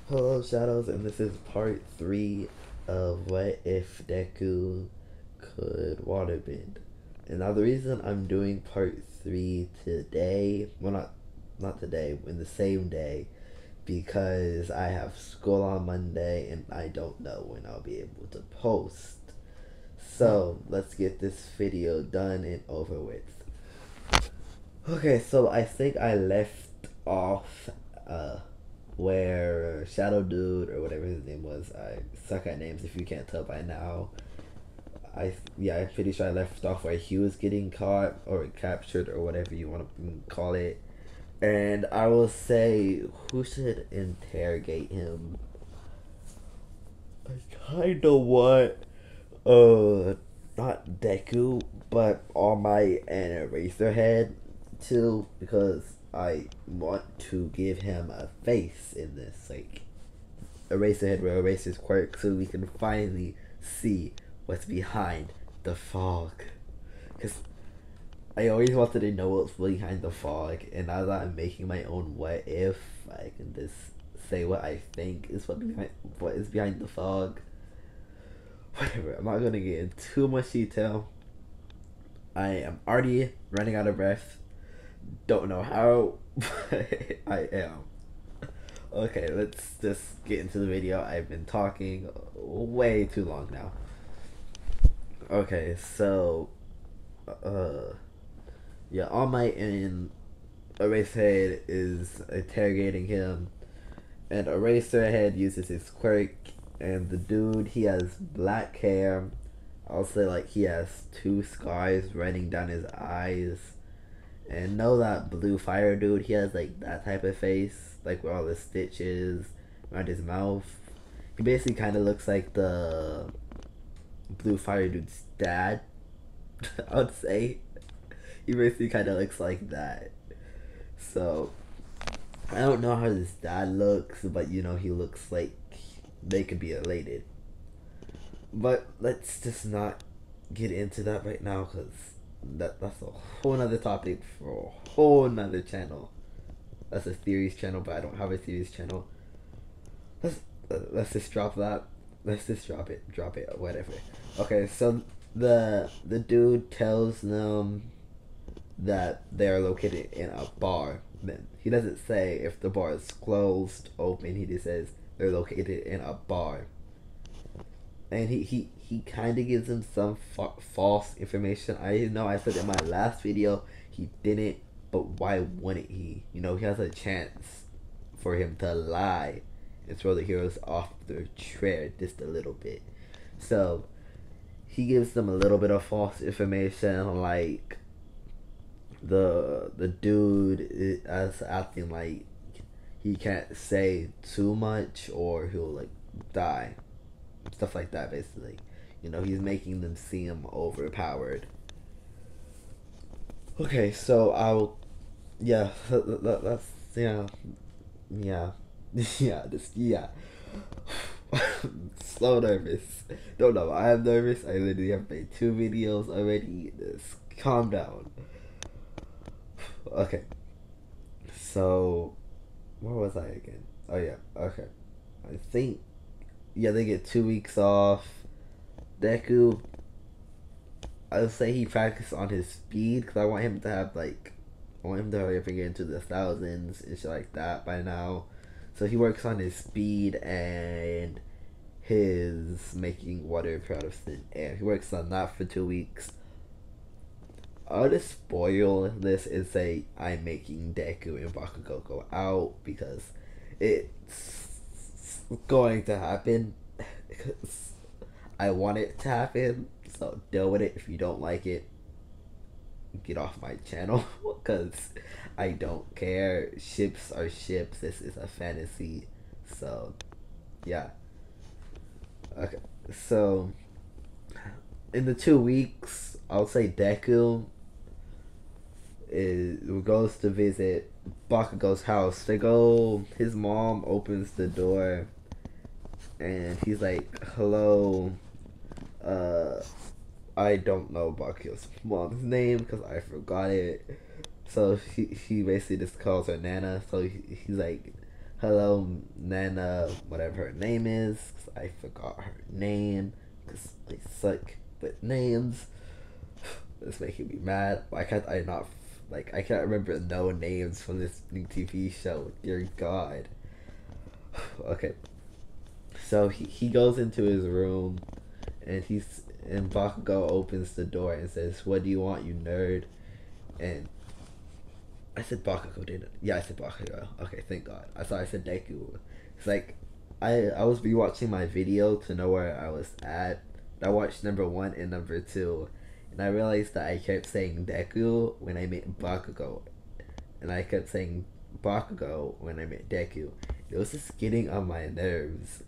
Hello, Shadows, and this is part 3 of What If Deku Could Waterbend. And now the reason I'm doing part 3 today, well, not today, in the same day, because I have school on Monday and I don't know when I'll be able to post. So, let's get this video done and over with. Okay, so I think I left off where Shadow Dude or whatever his name was. I suck at names if you can't tell by now. I'm pretty sure I left off where he was getting caught or captured or whatever you want to call it. And I will say, who should interrogate him? I kinda want not Deku, but All Might and Eraserhead too, because I want to give him a face in this. Like, Eraserhead will erase his quirk so we can finally see what's behind the fog. Because I always wanted to know what's behind the fog, and now that I'm making my own what if, I can just say what I think is what is behind the fog. Whatever, I'm not gonna get into too much detail. I am already running out of breath. Don't know how, but I am. Okay, let's just get into the video. I've been talking way too long now. Okay, so, yeah, All Might and Eraserhead is interrogating him, and Eraserhead uses his quirk, and the dude, he has black hair. I'll say, like, he has two scars running down his eyes. And know that blue fire dude, he has like that type of face, like with all the stitches around his mouth. He basically kind of looks like the blue fire dude's dad. I would say he basically kind of looks like that. So I don't know how his dad looks, but you know he looks like they could be related. But let's just not get into that right now, because that's a whole nother topic for a whole nother channel. That's a theories channel, but I don't have a theories channel. Let's just drop that. Let's just drop it. Drop it. Whatever. Okay, so the dude tells them that they are located in a bar. Then he doesn't say if the bar is closed, open. He just says they're located in a bar. And he kind of gives him some false information. I know I said in my last video he didn't, but why wouldn't he? You know, he has a chance for him to lie and throw the heroes off their trail just a little bit. So he gives them a little bit of false information, like the dude is acting like he can't say too much or he'll like die, stuff like that. Basically, you know, he's making them seem overpowered. Okay, so yeah, that's, yeah, yeah, just, yeah. So nervous. Don't know why I'm nervous. I literally have made 2 videos already. Just calm down. Okay, so where was I again? Oh yeah, okay. I think, yeah, they get 2 weeks off. Deku, I would say he practiced on his speed, because I want him to have like, I want him to hurry up and get into the thousands and shit like that by now. So he works on his speed and his making water proud of thin air. He works on that for 2 weeks. I'll just spoil this and say I'm making Deku and Bakugo go out, because it's going to happen. Because I want it to happen. So deal with it. If you don't like it, get off my channel, because I don't care. Ships are ships. This is a fantasy. So yeah. Okay. So in the 2 weeks, I'll say Deku goes to visit Bakugo's house. They go. His mom opens the door, and he's like, "Hello, uh, I don't know Bakugo's mom's name because I forgot it." So he basically just calls her Nana. So he's like, hello Nana, whatever her name is. 'Cause I forgot her name because I suck with names. It's making me mad. Why can't I not like I can't remember no names from this new TV show? Dear God. Okay, so he goes into his room and Bakugo opens the door and says, "What do you want, you nerd?" And I said Bakugo, didn't I? Yeah, I said Bakugo. Okay, thank God. I thought I said Deku. It's like I was rewatching my video to know where I was at. I watched number one and number two, and I realized that I kept saying Deku when I meant Bakugo, and I kept saying Bakugo when I meant Deku. It was just getting on my nerves.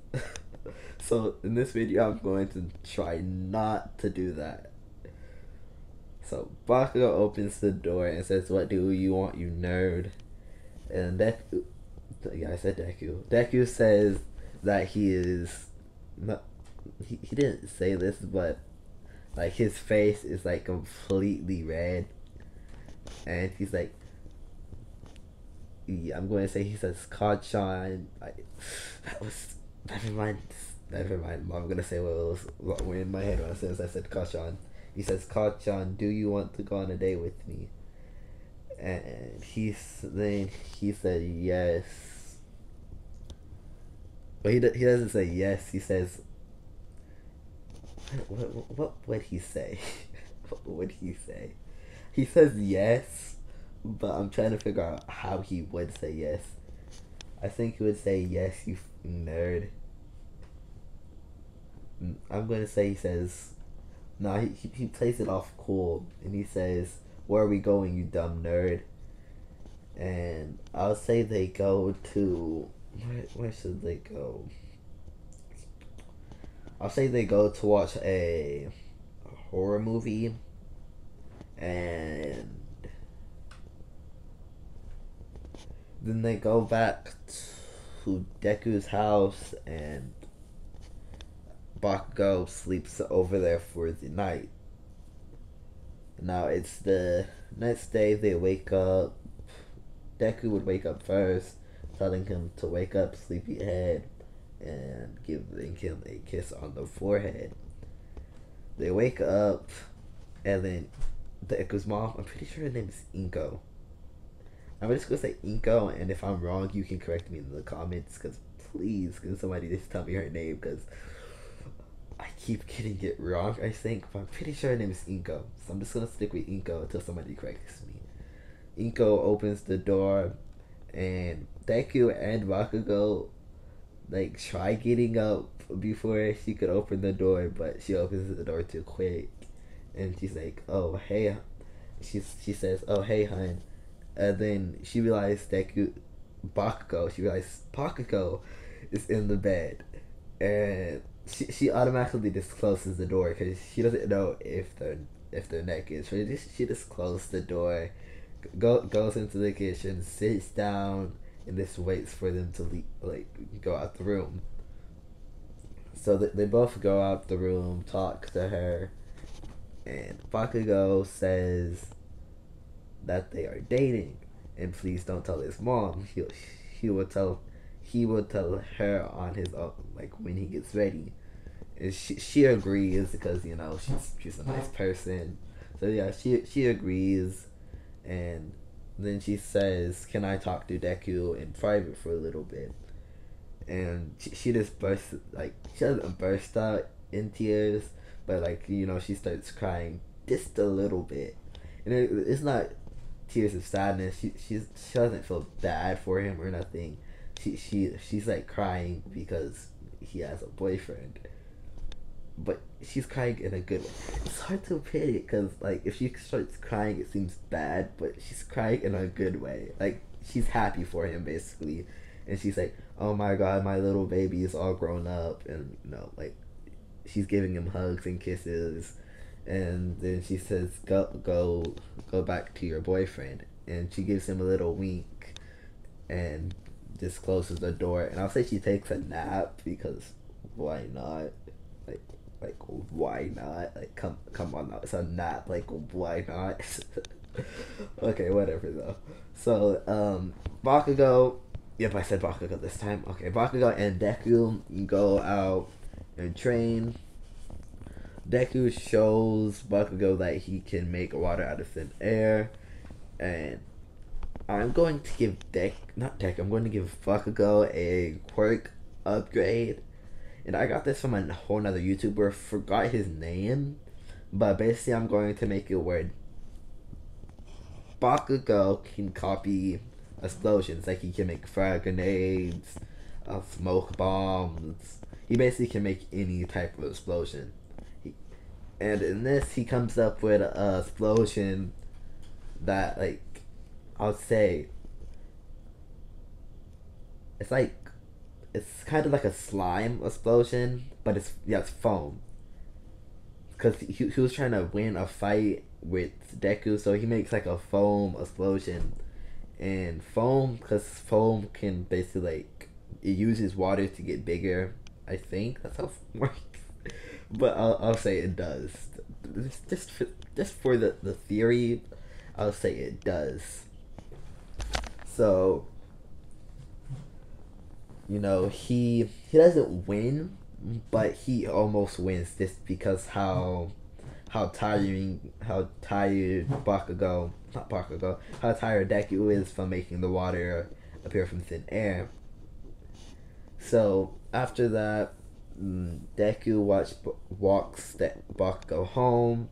So in this video, I'm going to try not to do that. So Bakugo opens the door and says, "What do you want, you nerd?" And Deku, yeah, I said Deku. Deku says that he is not. He didn't say this, but like his face is like completely red, and he's like, yeah, I'm going to say he says Kachan. That was never mind. Never mind. I'm gonna say what went in my head when I said Kachan. He says, "Kachan, do you want to go on a date with me?" And he said yes. But he doesn't say yes. He says, what would he say? What would he say? He says yes, but I'm trying to figure out how he would say yes. I think he would say yes, you nerd. I'm gonna say he says, no, he plays it off cool, and he says, "Where are we going, you dumb nerd?" And I'll say they go to, where should they go? I'll say they go to watch a horror movie, and then they go back to Deku's house, and Bakugo sleeps over there for the night. Now it's the next day. They wake up. Deku would wake up first, telling him to wake up, sleepyhead, and giving him a kiss on the forehead. They wake up, and then Deku's mom, I'm pretty sure her name is Inko. I'm just gonna say Inko, and if I'm wrong, you can correct me in the comments, because please, can somebody just tell me her name, because I keep getting it wrong, I think, but I'm pretty sure her name is Inko. So I'm just gonna stick with Inko until somebody corrects me. Inko opens the door, and Deku and Bakugo like try getting up before she could open the door, but she opens the door too quick, and she's like, "Oh hey," she says, "Oh hey, hun," and then she realized she realized Bakugo is in the bed, and she automatically just closes the door because she doesn't know if they're naked. So she just closed the door, goes into the kitchen, sits down, and just waits for them to leave, like go out the room. So they both go out the room, talk to her, and Bakugo says that they are dating, and please don't tell his mom. He will tell her on his own, like when he gets ready. And she agrees because she's a nice person. So yeah, she agrees, and then she says, "Can I talk to Deku in private for a little bit?" And she just bursts, like she doesn't burst out in tears, but like she starts crying just a little bit, and it's not tears of sadness. She doesn't feel bad for him or nothing. She's like crying because he has a boyfriend, but she's crying in a good way. It's hard to put it because like if she starts crying, it seems bad, but she's crying in a good way. Like she's happy for him basically, and she's like, "Oh my God, my little baby is all grown up," and like she's giving him hugs and kisses, and then she says, "Go back to your boyfriend," and she gives him a little wink, and just closes the door. And I'll say she takes a nap because why not? Like like why not? Like come on now, it's a nap. Like why not? Okay, whatever though. So Bakugo Yep, I said Bakugo this time. Okay, Bakugo and Deku go out and train. Deku shows Bakugo that he can make water out of thin air, and I'm going to give I'm going to give Bakugo a quirk upgrade. And I got this from a whole nother YouTuber, forgot his name, but basically I'm going to make it where Bakugo can copy explosions, like he can make frag grenades, smoke bombs. He basically can make any type of explosion. And in this, he comes up with a explosion that, like, I'll say, it's like, it's kind of like a slime explosion, but it's foam. Because he was trying to win a fight with Deku, so he makes like a foam explosion. And foam, because foam can basically, like, it uses water to get bigger. I think that's how it works. But I'll say it does. Just for the theory, I'll say it does. So, he doesn't win, but he almost wins just because how tired Bakugo not Bakugo how tired Deku is from making the water appear from thin air. So after that, Deku walks Bakugo home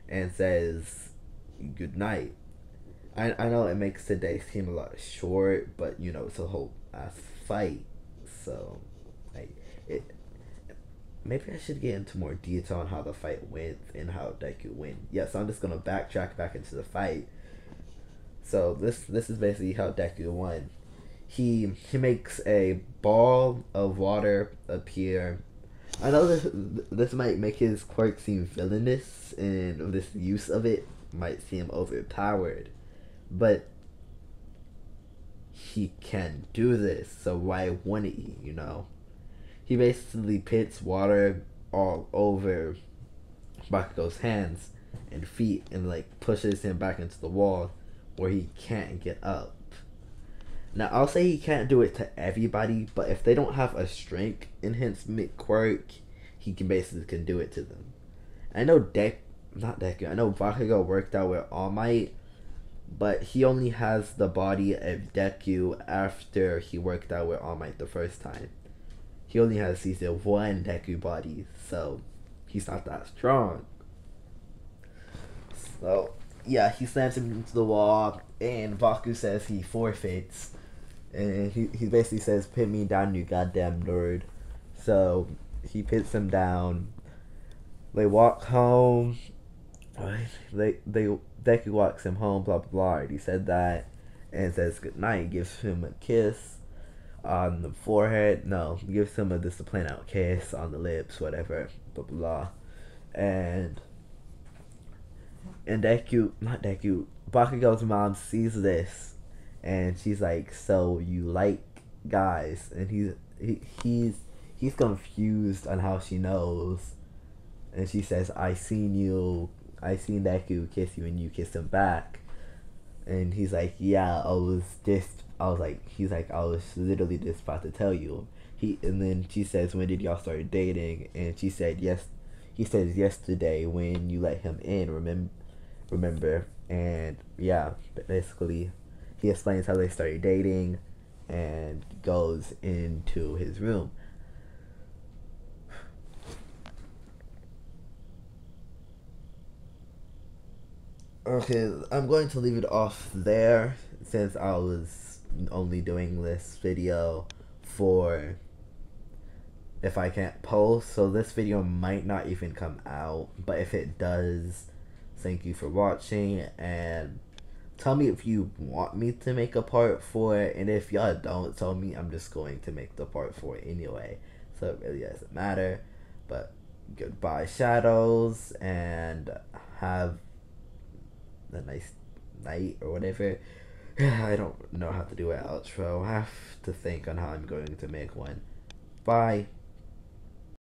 and says good night. I know it makes the day seem a lot short, but it's a whole ass fight. So, like, it. Maybe I should get into more detail on how the fight went and how Deku win. Yes, I'm just gonna backtrack back into the fight. So this is basically how Deku won. He makes a ball of water appear. I know this might make his quirk seem villainous, and this use of it might seem overpowered, but he can do this, so why wouldn't he? He basically pits water all over Bakugo's hands and feet and, like, pushes him back into the wall where he can't get up. Now, I'll say he can't do it to everybody, but if they don't have a strength enhancement quirk, he can do it to them. I know not Deku, I know Bakugo worked out with All Might, but he only has the body of Deku after he worked out with All Might the first time. He only has season 1 Deku body, so he's not that strong. So, yeah, he slams him into the wall, and Baku says he forfeits. And he basically says, "Pit me down, you goddamn nerd." So, he pits him down. They walk home. Deku walks him home, blah, blah, blah. He said that. And says goodnight, gives him a kiss on the forehead. No, gives him a discipline out kiss on the lips, whatever, blah, blah, blah. And Bakugo's mom sees this, and she's like, "So you like guys?" And he's confused on how she knows, and she says, I seen Deku kiss you, and you kissed him back." And he's like, "Yeah, I was literally just about to tell you." And then she says, "When did y'all start dating?" And she said, "Yes." He says, "Yesterday when you let him in, remember?" And yeah, basically he explains how they started dating and goes into his room. Okay, I'm going to leave it off there since I was only doing this video for if I can't post, so this video might not even come out, but if it does, thank you for watching, and tell me if you want me to make a part 4, and if y'all don't, tell me. I'm just going to make the part 4 anyway, so it really doesn't matter. But goodbye, shadows, and have a nice night or whatever. I don't know how to do an outro. I have to think on how I'm going to make one. Bye.